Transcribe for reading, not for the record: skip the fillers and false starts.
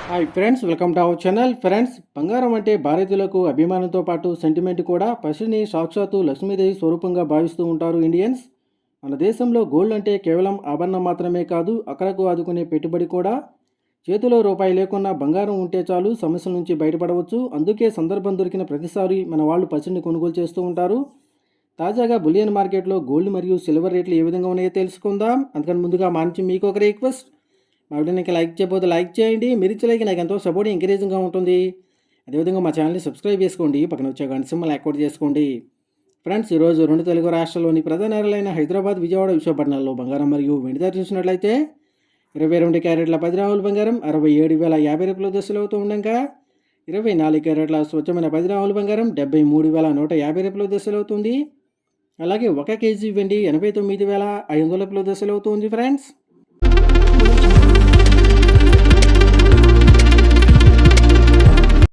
Hi friends, welcome to our channel. Friends, బంగారం అంటే భారతీయులకు అభిమానంతో పాటు సెంటిమెంట్ కూడా. పసిని సాక్షాత్తు లక్ష్మీదేవి స్వరూపంగా భావిస్తూ ఉంటారు ఇండియన్స్. మన దేశంలో గోల్డ్ అంటే కేవలం ఆభరణం మాత్రమే కాదు, అక్కడకు ఆదుకునే పెట్టుబడి కూడా. చేతిలో రూపాయి లేకున్నా బంగారం ఉంటే చాలు, సమస్యల నుంచి బయటపడవచ్చు. అందుకే సందర్భం దొరికిన ప్రతిసారి మన వాళ్ళు పసిని కొనుగోలు చేస్తూ ఉంటారు. తాజాగా బులియన్ మార్కెట్లో గోల్డ్ మరియు సిల్వర్ రేట్లు ఏ విధంగా ఉన్నాయో తెలుసుకుందాం. అందుకని ముందుగా మా నుంచి మీకు ఒక రిక్వెస్ట్, మా వీడియోని లైక్ చేయకపోతే లైక్ చేయండి. మీరు ఇచ్చే లైక్ నాకు ఎంతో సపోర్ట్ ఎంకరేజింగ్గా ఉంటుంది. అదేవిధంగా మా ఛానల్ని సబ్స్క్రైబ్ చేసుకోండి, పక్కన వచ్చే గంట సింబల్ యాక్టివేట్ చేసుకోండి. ఫ్రెండ్స్, ఈరోజు రెండు తెలుగు రాష్ట్రాల్లోని ప్రధాన నగరాలైన హైదరాబాద్, విజయవాడ, విశాఖపట్నాల్లో బంగారం మరియు వెండి ధర చూసినట్లయితే 22 క్యారెట్ల 10 గ్రాముల బంగారం 67,050 దశలు అవుతూ ఉండగా, 24 క్యారెట్ల స్వచ్ఛమైన 10 గ్రాముల బంగారం 73,150 దశలు అవుతుంది. అలాగే 1 కేజీ వెండి 89,500 దశలు అవుతుంది. ఫ్రెండ్స్,